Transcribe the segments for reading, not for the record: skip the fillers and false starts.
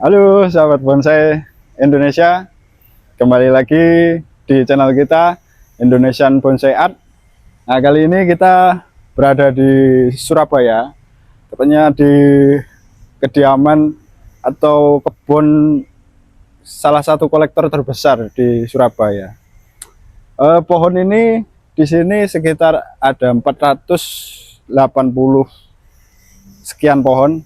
Halo sahabat bonsai Indonesia, kembali lagi di channel kita Indonesian Bonsai Art. Nah, kali ini kita berada di Surabaya, tepatnya di kediaman atau kebun salah satu kolektor terbesar di Surabaya. Pohon ini di sini sekitar ada 480 sekian pohon,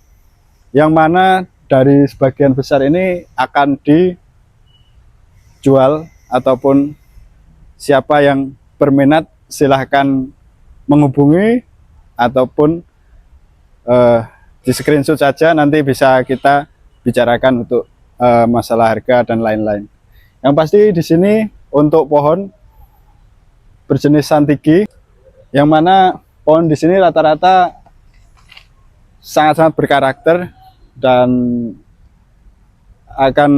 yang mana dari sebagian besar ini akan dijual ataupun siapa yang berminat silahkan menghubungi ataupun di screenshot saja, nanti bisa kita bicarakan untuk masalah harga dan lain-lain. Yang pasti di sini untuk pohon berjenis santigi, yang mana pohon di sini rata-rata sangat-sangat berkarakter dan akan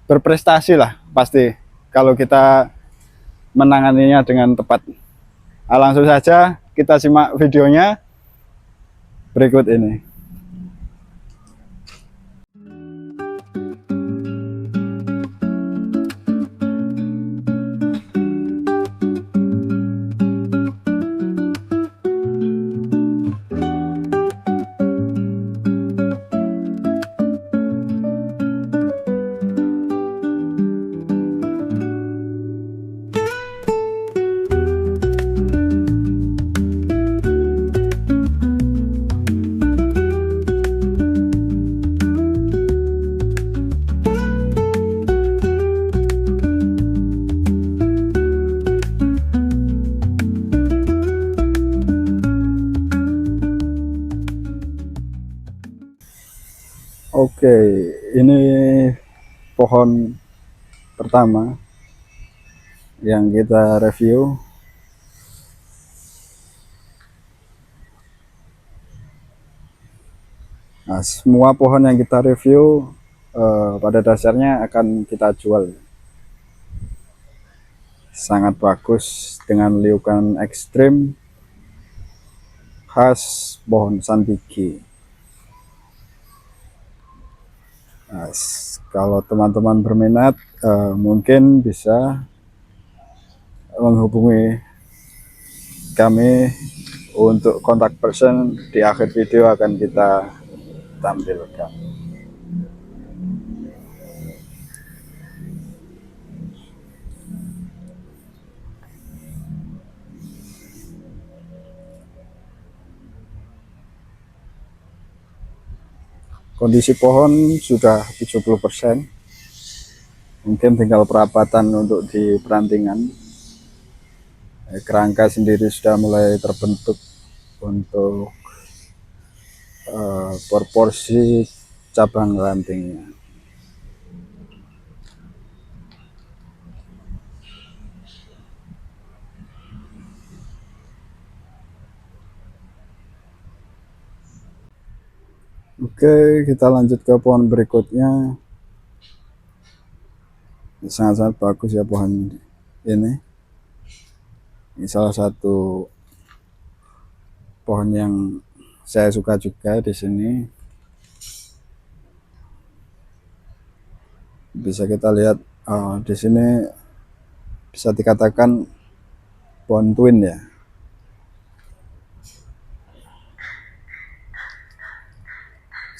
berprestasi lah pasti kalau kita menanganinya dengan tepat. Nah, langsung saja kita simak videonya berikut ini. Oke, ini pohon pertama yang kita review. Nah, semua pohon yang kita review pada dasarnya akan kita jual. Sangat bagus dengan liukan ekstrim khas pohon santigi. Nah, kalau teman-teman berminat mungkin bisa menghubungi kami untuk kontak person, di akhir video akan kita tampilkan. Kondisi pohon sudah 70%, mungkin tinggal perapatan untuk di perantingan. Kerangka sendiri sudah mulai terbentuk untuk proporsi cabang rantingnya. Oke, kita lanjut ke pohon berikutnya. Sangat-sangat bagus ya pohon ini. Ini salah satu pohon yang saya suka juga di sini. Bisa kita lihat di sini bisa dikatakan pohon twin ya.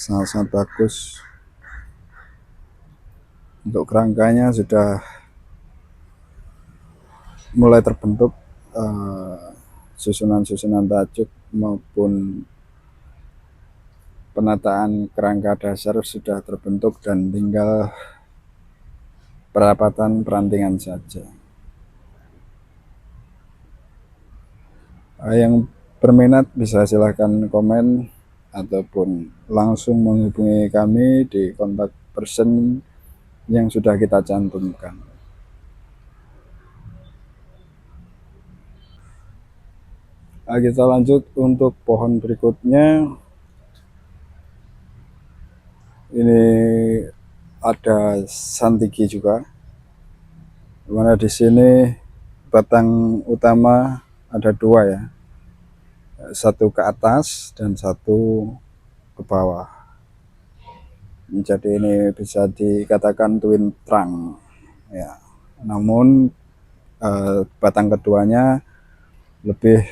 Sangat-sangat bagus. Untuk kerangkanya sudah mulai terbentuk susunan-susunan tajuk maupun penataan kerangka dasar sudah terbentuk dan tinggal perapatan perantingan saja. Yang berminat bisa silahkan komen ataupun langsung menghubungi kami di kontak person yang sudah kita cantumkan. Nah, kita lanjut untuk pohon berikutnya. Ini ada santigi juga, dimana di sini batang utama ada dua ya, satu ke atas dan satu ke bawah. Jadi ini bisa dikatakan twin trunk ya. Namun batang keduanya lebih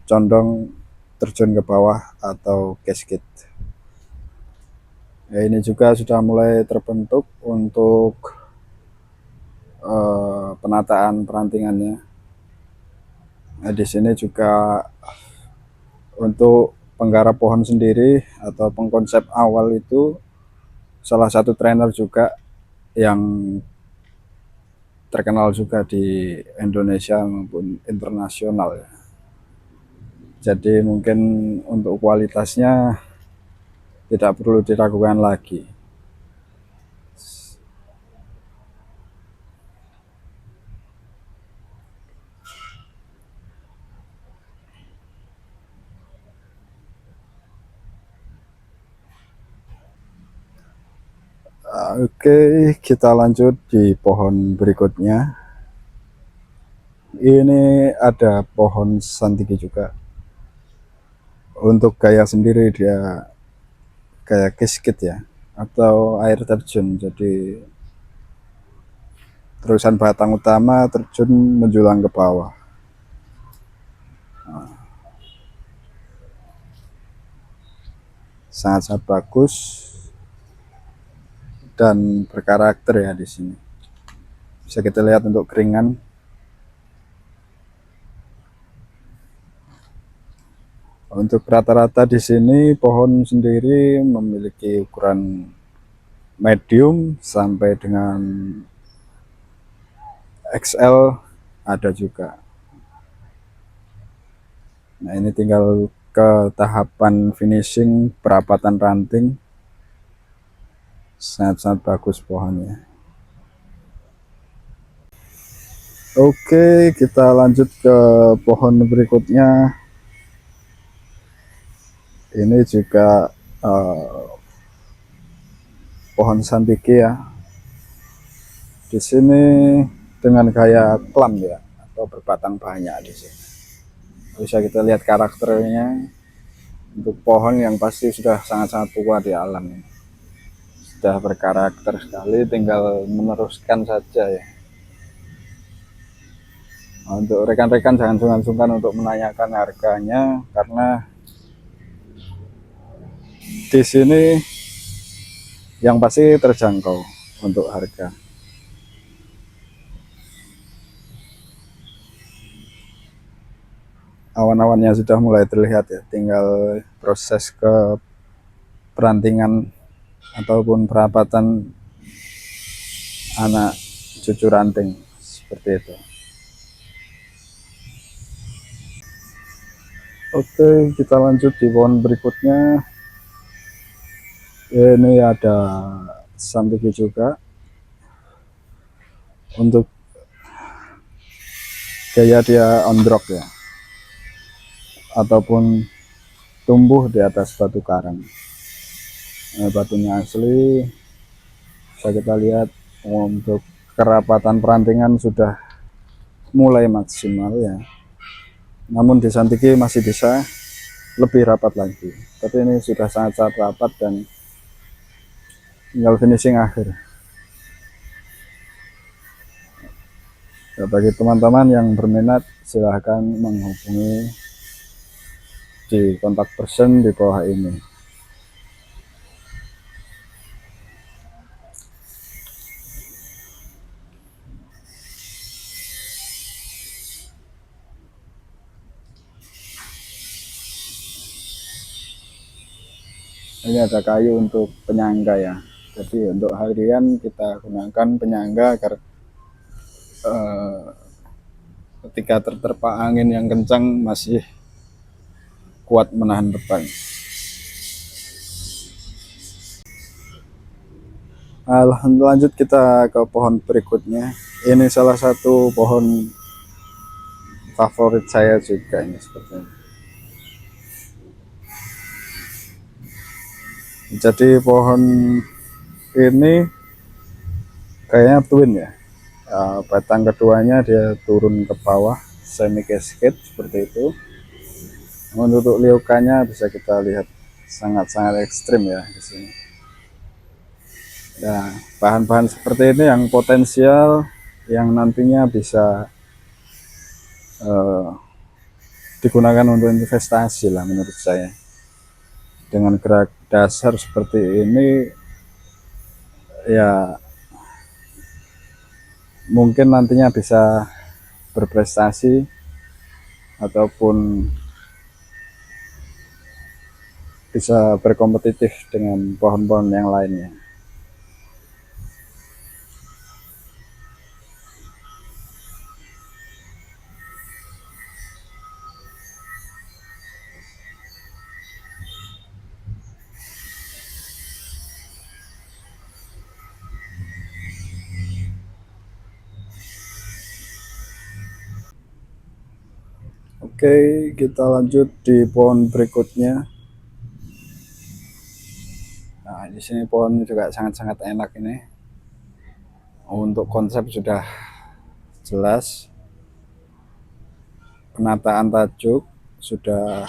condong terjun ke bawah atau gasket. Ya, ini juga sudah mulai terbentuk untuk penataan perantingannya. Nah, di sini juga untuk penggarap pohon sendiri atau pengkonsep awal itu salah satu trainer juga yang terkenal juga di Indonesia maupun internasional ya. Jadi mungkin untuk kualitasnya tidak perlu diragukan lagi. Oke, kita lanjut di pohon berikutnya. Ini ada pohon santiki juga. Untuk gaya sendiri dia kayak kiskit ya, atau air terjun. Jadi terusan batang utama terjun menjulang ke bawah. Sangat-sangat bagus dan berkarakter ya di sini. Bisa kita lihat untuk keringan. Untuk rata-rata di sini pohon sendiri memiliki ukuran medium sampai dengan XL ada juga. Nah, ini tinggal ke tahapan finishing perapatan ranting. Sangat-sangat bagus pohonnya. Oke, kita lanjut ke pohon berikutnya. Ini juga pohon santiki ya. Di sini dengan gaya klam ya, atau berbatang banyak di sini. Bisa kita lihat karakternya. Untuk pohon yang pasti sudah sangat-sangat tua di alam ini. Sudah berkarakter sekali, tinggal meneruskan saja ya. Untuk rekan-rekan jangan sungkan-sungkan untuk menanyakan harganya, karena di sini yang pasti terjangkau untuk harga. Awan-awannya sudah mulai terlihat ya, tinggal proses ke perantingan ataupun perapatan anak cucu ranting seperti itu. Oke, kita lanjut di pohon berikutnya. Ini ada santiki juga. Untuk gaya dia ondrok ya, ataupun tumbuh di atas batu karang. Batunya asli. Bisa kita lihat untuk kerapatan perantingan sudah mulai maksimal ya. Namun di santiki masih bisa lebih rapat lagi. Tapi ini sudah sangat-sangat rapat dan tinggal finishing akhir. Ya, bagi teman-teman yang berminat silahkan menghubungi di kontak person di bawah ini. Ini ada kayu untuk penyangga ya. Jadi untuk harian kita gunakan penyangga agar ketika terterpa angin yang kencang masih kuat menahan beban. Lanjut kita ke pohon berikutnya. Ini salah satu pohon favorit saya juga ini seperti ini. Jadi pohon ini kayaknya twin ya. Batang keduanya dia turun ke bawah semi cascade seperti itu. Untuk liukannya bisa kita lihat sangat-sangat ekstrim ya di sini. Nah, bahan-bahan seperti ini yang potensial yang nantinya bisa eh, digunakan untuk investasi lah menurut saya. Dengan gerak dasar seperti ini ya mungkin nantinya bisa berprestasi ataupun bisa berkompetitif dengan pohon-pohon yang lainnya. Oke, kita lanjut di pohon berikutnya. Nah, di sini pohon juga sangat-sangat enak ini. Untuk konsep sudah jelas, penataan tajuk sudah,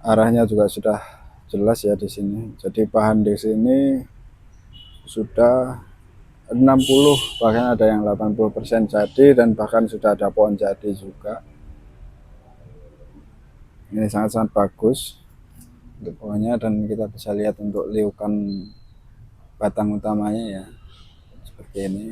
arahnya juga sudah jelas ya di sini. Jadi bahan di sini sudah 60, bahkan ada yang 80% jadi, dan bahkan sudah ada pohon jadi juga. Ini sangat-sangat bagus untuk pohonnya, dan kita bisa lihat untuk liukan batang utamanya ya seperti ini.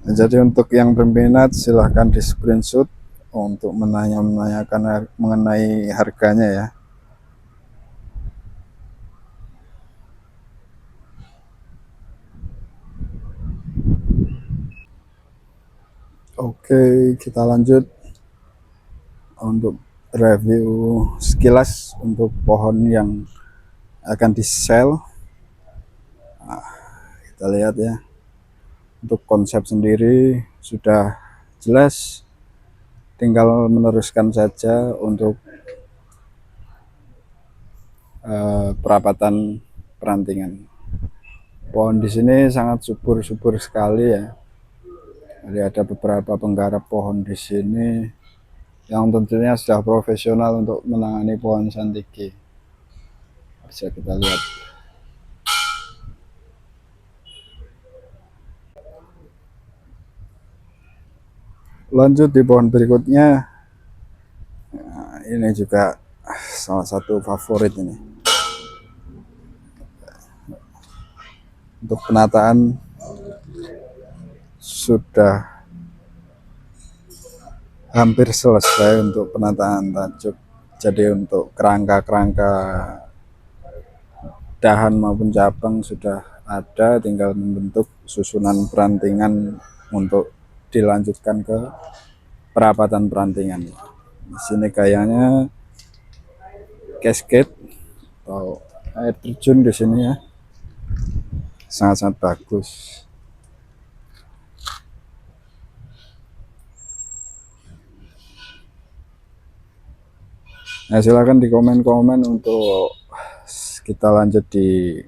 Jadi untuk yang berminat silahkan di screenshot untuk menanyakan mengenai harganya ya. Oke, kita lanjut untuk review sekilas untuk pohon yang akan di sell. Nah, kita lihat ya, untuk konsep sendiri sudah jelas, tinggal meneruskan saja untuk perapatan perantingan. Pohon di sini sangat subur-subur sekali ya. Jadi ada beberapa penggarap pohon di sini yang tentunya sudah profesional untuk menangani pohon santiki. Bisa kita lihat. Lanjut di pohon berikutnya. Nah, ini juga salah satu favorit ini. Untuk penataan sudah hampir selesai untuk penataan tajuk. Jadi untuk kerangka-kerangka dahan maupun cabang sudah ada, tinggal membentuk susunan perantingan untuk dilanjutkan ke perapatan perantingan. Di sini kayaknya cascade atau air terjun di sini ya, sangat-sangat bagus. Nah, silakan di komen-komen untuk kita lanjut di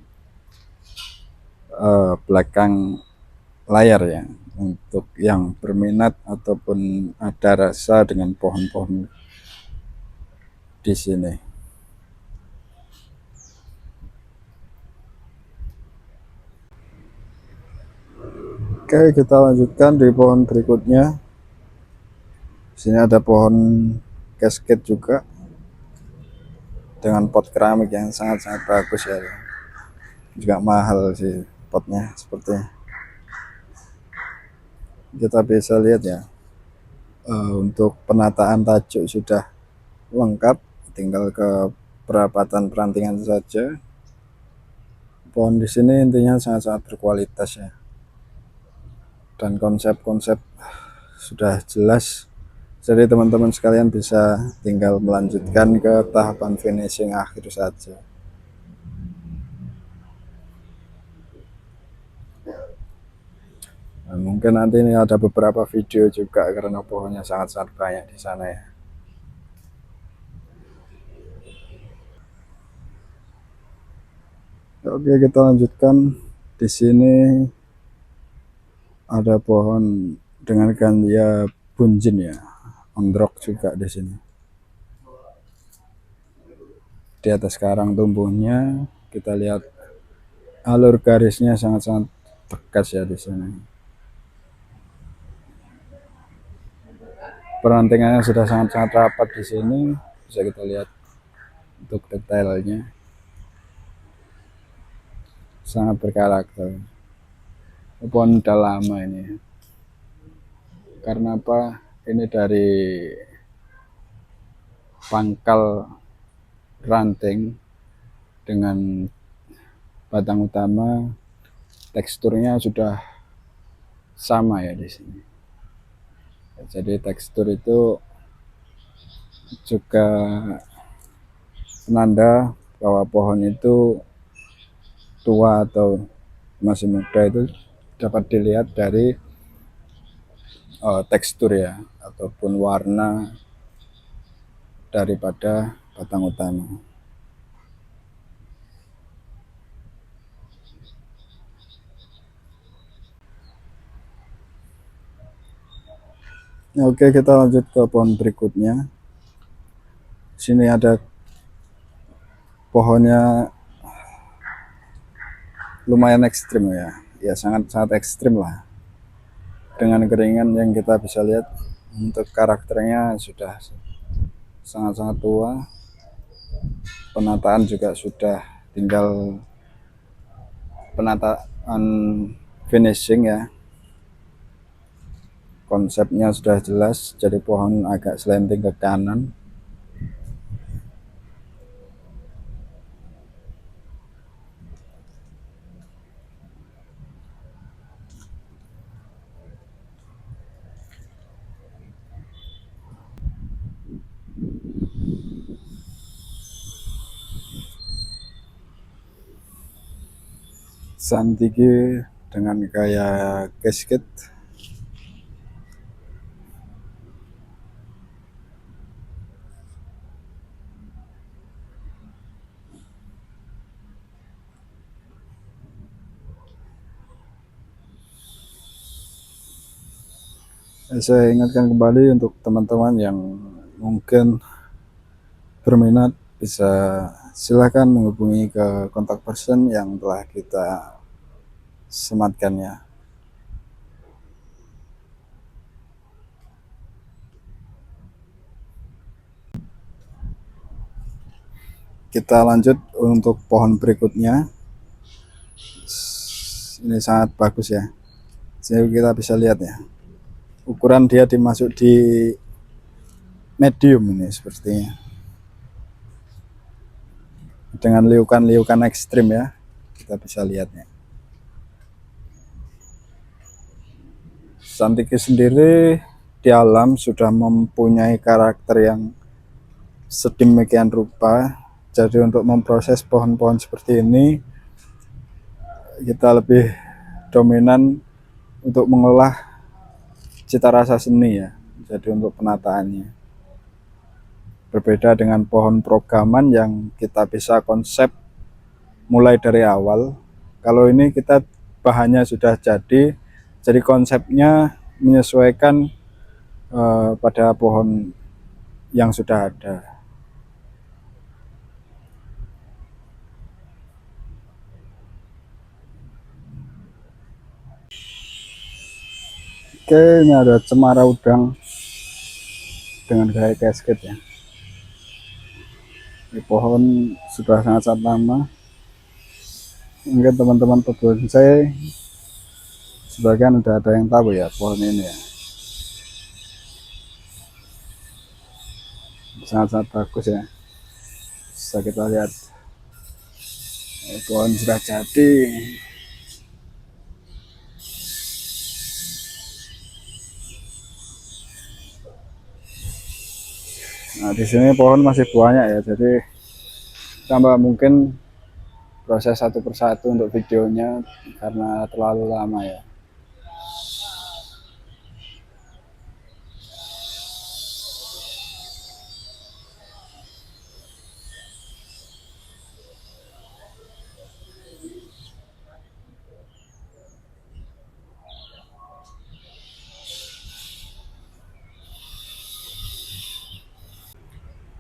belakang layar ya, untuk yang berminat ataupun ada rasa dengan pohon-pohon di sini. Oke, kita lanjutkan di pohon berikutnya. Di sini ada pohon cascade juga dengan pot keramik yang sangat-sangat bagus ya. Juga mahal sih potnya sepertinya. Kita bisa lihat ya, untuk penataan tajuk sudah lengkap, tinggal ke perapatan perantingan saja. Pohon di sini intinya sangat-sangat berkualitas ya, dan konsep-konsep sudah jelas. Jadi teman-teman sekalian bisa tinggal melanjutkan ke tahapan finishing akhir saja. Nah, mungkin nanti ini ada beberapa video juga karena pohonnya sangat-sangat banyak di sana ya. Oke, kita lanjutkan Di sini ada pohon dengan ganja bunjin ya, ondrok juga di sini. Di atas karang tumbuhnya kita lihat alur garisnya sangat-sangat tegas ya di sini. Perantingannya sudah sangat-sangat rapat di sini, bisa kita lihat untuk detailnya sangat berkarakter. Pohon udah lama ini. Karena apa? Ini dari pangkal ranting dengan batang utama, teksturnya sudah sama ya di sini. Jadi tekstur itu juga penanda bahwa pohon itu tua atau masih muda itu dapat dilihat dari tekstur ya, ataupun warna daripada batang utama. Oke, kita lanjut ke pohon berikutnya. Sini ada pohonnya lumayan ekstrim ya sangat ekstrim lah. Dengan keringan yang kita bisa lihat, untuk karakternya sudah sangat tua. Penataan juga sudah tinggal penataan finishing ya. Konsepnya sudah jelas, jadi pohon agak slanting ke kanan. Santigi dengan gaya casket. Saya ingatkan kembali untuk teman-teman yang mungkin berminat, bisa silahkan menghubungi ke kontak person yang telah kita sematkan ya. Kita lanjut untuk pohon berikutnya. Ini sangat bagus ya. Jadi kita bisa lihat ya, ukuran dia dimasuk di medium ini sepertinya, dengan liukan-liukan ekstrim ya, kita bisa lihatnya. Santiki sendiri di alam sudah mempunyai karakter yang sedemikian rupa. Jadi untuk memproses pohon-pohon seperti ini, kita lebih dominan untuk mengolah cita rasa seni ya. Jadi untuk penataannya berbeda dengan pohon progaman yang kita bisa konsep mulai dari awal. Kalau ini kita bahannya sudah jadi konsepnya menyesuaikan pada pohon yang sudah ada. Oke, ini ada cemara udang dengan gaya casket ya. Ini pohon sudah sangat lama. Mungkin teman-teman pebonsai sebagian udah ada yang tahu ya pohon ini ya. Sangat bagus ya. Bisa kita lihat pohon sudah jadi. Nah, di sini pohon masih banyak ya, jadi tambah mungkin proses satu persatu untuk videonya karena terlalu lama ya.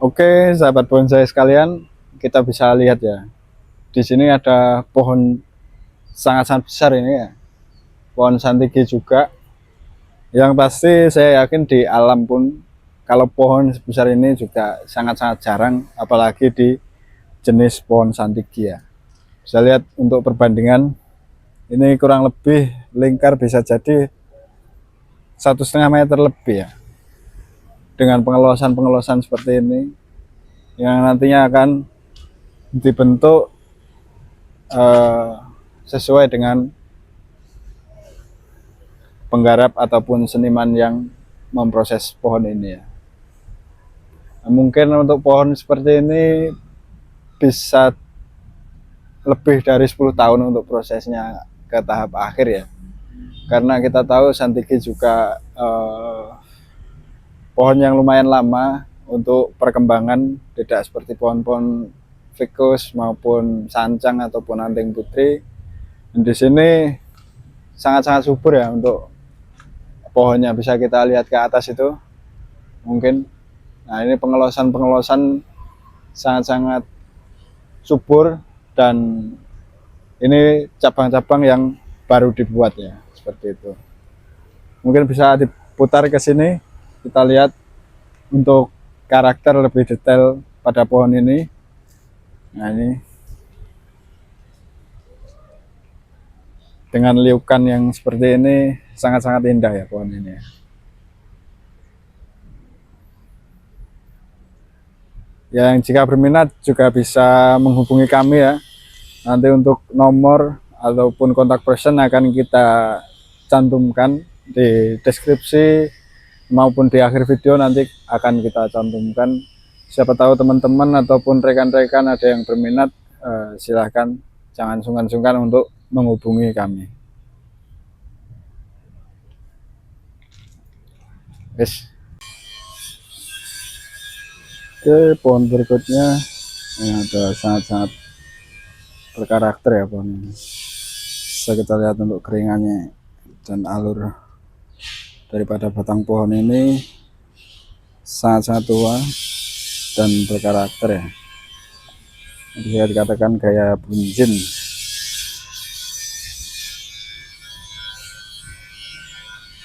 Oke, sahabat bonsai sekalian, kita bisa lihat ya. Di sini ada pohon sangat-sangat besar ini ya. Pohon santiki juga. Yang pasti saya yakin di alam pun kalau pohon sebesar ini juga sangat-sangat jarang, apalagi di jenis pohon santiki ya. Bisa lihat untuk perbandingan, ini kurang lebih lingkar bisa jadi 1,5 meter lebih ya. Dengan pengelosan-pengelosan seperti ini, yang nantinya akan dibentuk sesuai dengan penggarap ataupun seniman yang memproses pohon ini ya. Nah, mungkin untuk pohon seperti ini bisa lebih dari 10 tahun untuk prosesnya ke tahap akhir ya. Karena kita tahu santiki juga pohon yang lumayan lama untuk perkembangan, tidak seperti pohon-pohon ficus maupun sancang ataupun anting putri. Dan di sini sangat-sangat subur ya untuk pohonnya, bisa kita lihat ke atas itu mungkin. Nah, ini pengelosan sangat-sangat subur, dan ini cabang-cabang yang baru dibuat ya, seperti itu. Mungkin bisa diputar ke sini, kita lihat untuk karakter lebih detail pada pohon ini. Nah, ini dengan liukan yang seperti ini sangat-sangat indah ya pohon ini ya. Yang jika berminat juga bisa menghubungi kami ya. Nanti untuk nomor ataupun kontak person akan kita cantumkan di deskripsi maupun di akhir video, nanti akan kita cantumkan. Siapa tahu teman-teman ataupun rekan-rekan ada yang berminat, silahkan jangan sungkan-sungkan untuk menghubungi kami. Yes. Oke, pohon berikutnya ini ada sangat-sangat berkarakter ya pohon ini. Bisa kita lihat untuk keringannya dan alur daripada batang pohon ini sangat-sangat tua dan berkarakter ya. Bisa dikatakan gaya bunjin.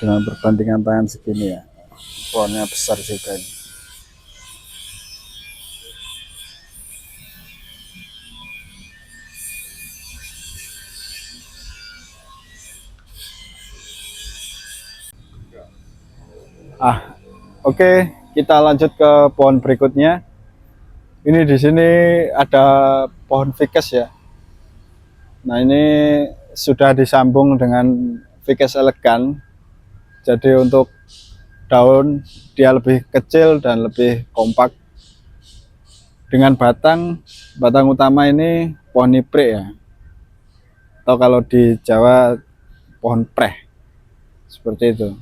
Dengan perbandingan tangan segini ya, pohonnya besar juga ini. Oke, kita lanjut ke pohon berikutnya. Ini di sini ada pohon ficus ya. Nah, ini sudah disambung dengan ficus elegan. Jadi untuk daun dia lebih kecil dan lebih kompak. Dengan batang utama ini pohon niprik ya. Atau kalau di Jawa pohon preh. Seperti itu.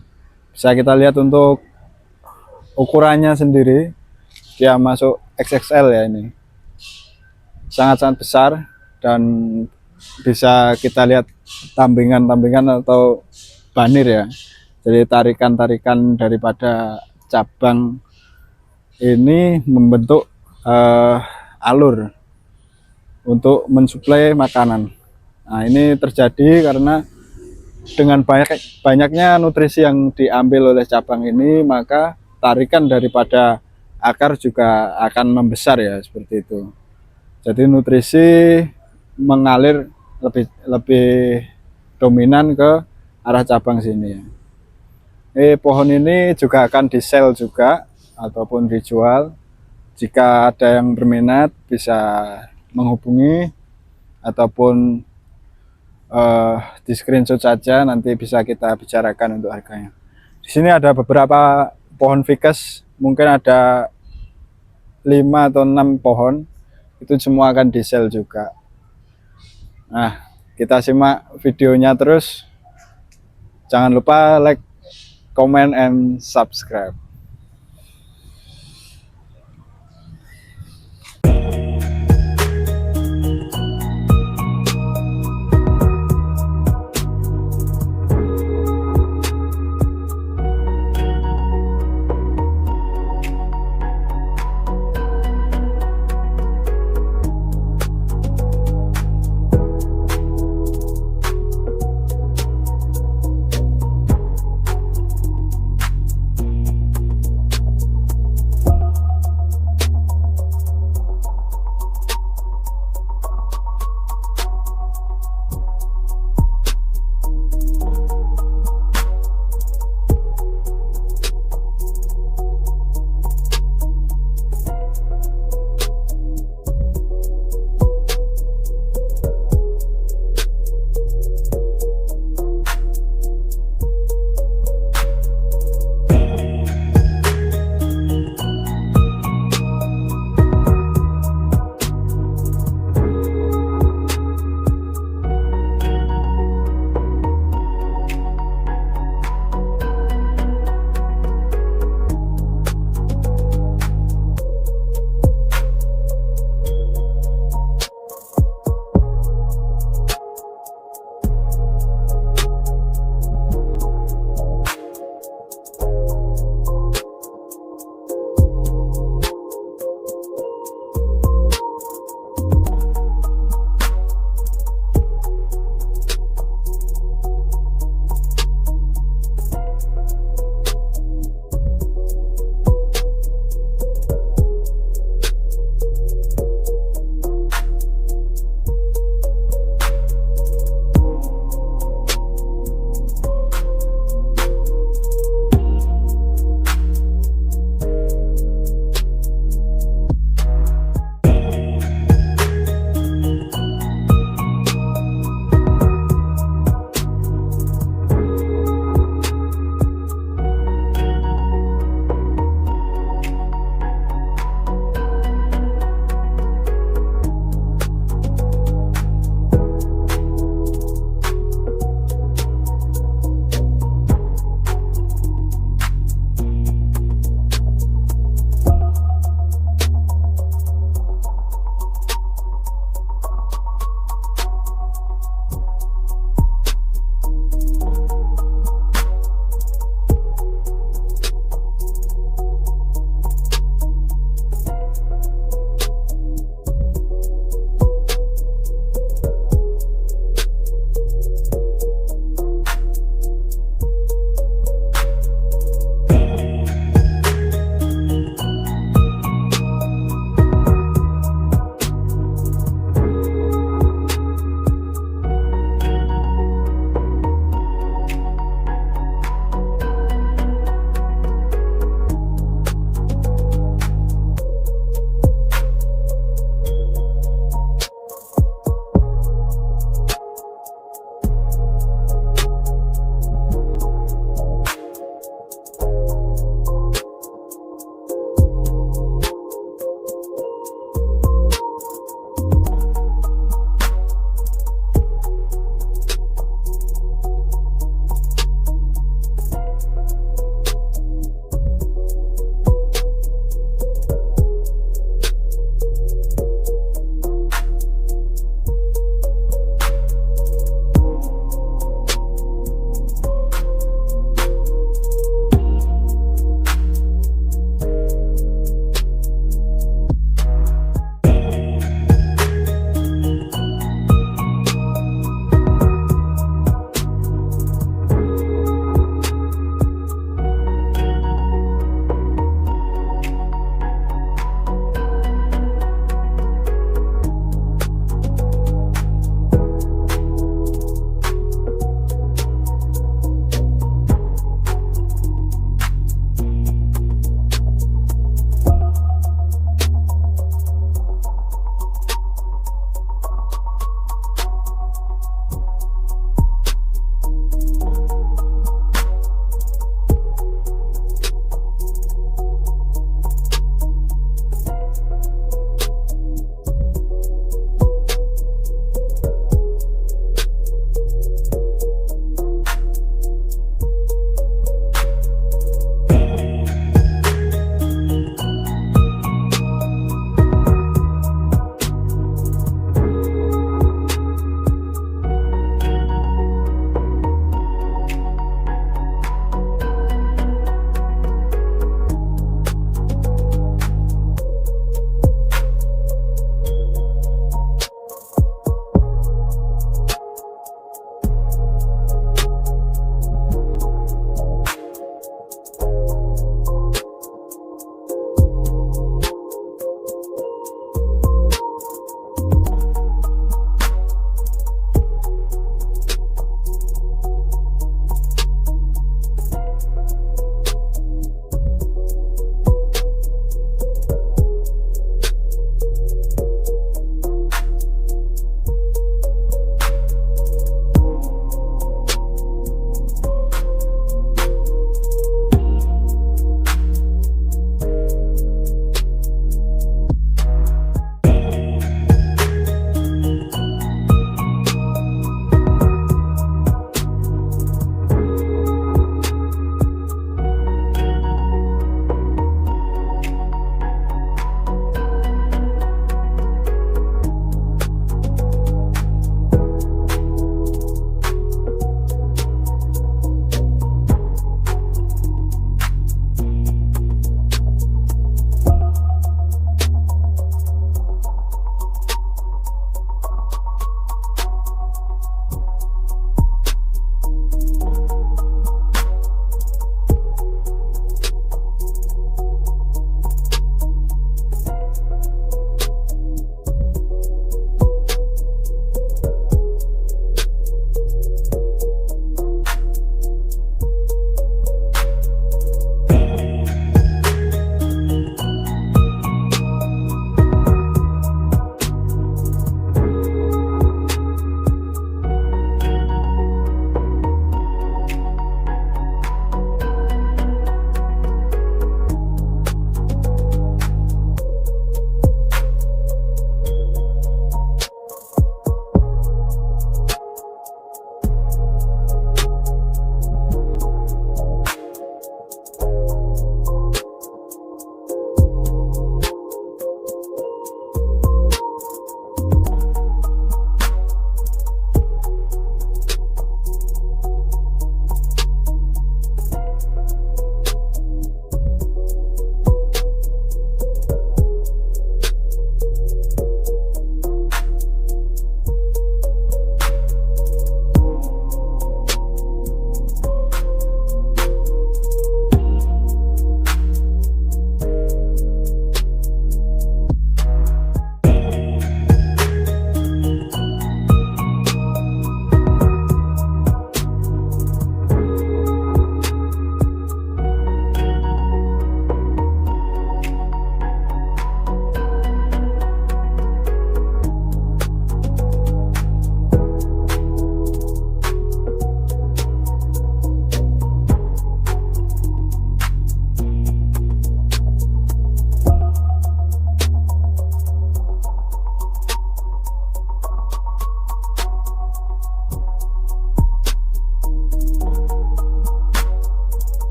Bisa kita lihat untuk ukurannya sendiri, dia masuk XXL ya ini. Sangat-sangat besar, dan bisa kita lihat tambingan-tambingan atau banir ya. Jadi tarikan-tarikan daripada cabang ini membentuk alur untuk mensuplai makanan. Nah, ini terjadi karena dengan banyaknya nutrisi yang diambil oleh cabang ini, maka tarikan daripada akar juga akan membesar ya, seperti itu. Jadi nutrisi mengalir lebih dominan ke arah cabang sini ya. Pohon ini juga akan di-sell juga ataupun dijual. Jika ada yang berminat bisa menghubungi ataupun di screenshot saja, nanti bisa kita bicarakan untuk harganya. Di sini ada beberapa pohon ficus, mungkin ada 5 atau 6 pohon, itu semua akan di-sell juga. Nah, kita simak videonya terus. Jangan lupa like, comment, and subscribe.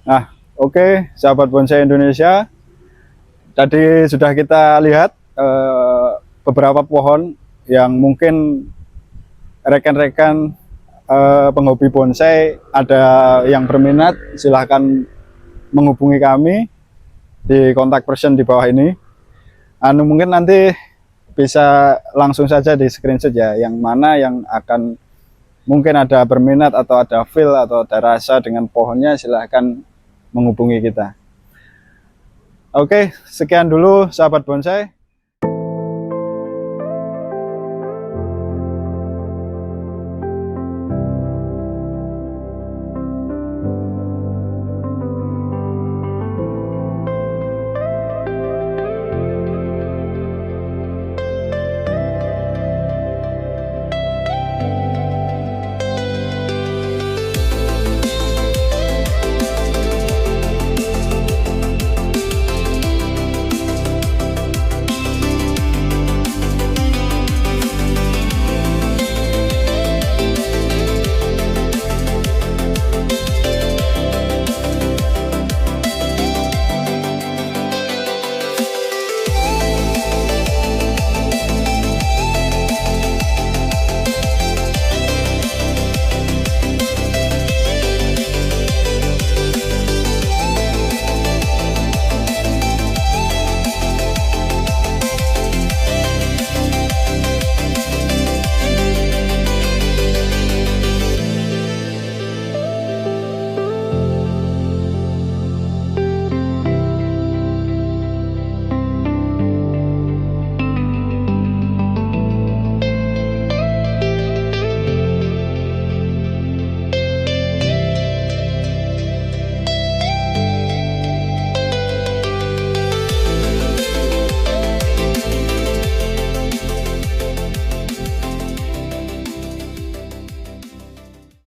Nah, oke, sahabat bonsai Indonesia, tadi sudah kita lihat beberapa pohon yang mungkin rekan-rekan penghobi bonsai ada yang berminat, silahkan menghubungi kami di kontak person di bawah ini. Mungkin nanti bisa langsung saja di screenshot ya, yang mana yang akan mungkin ada berminat atau ada feel atau ada rasa dengan pohonnya, silahkan menghubungi kita. Oke, sekian dulu sahabat bonsai.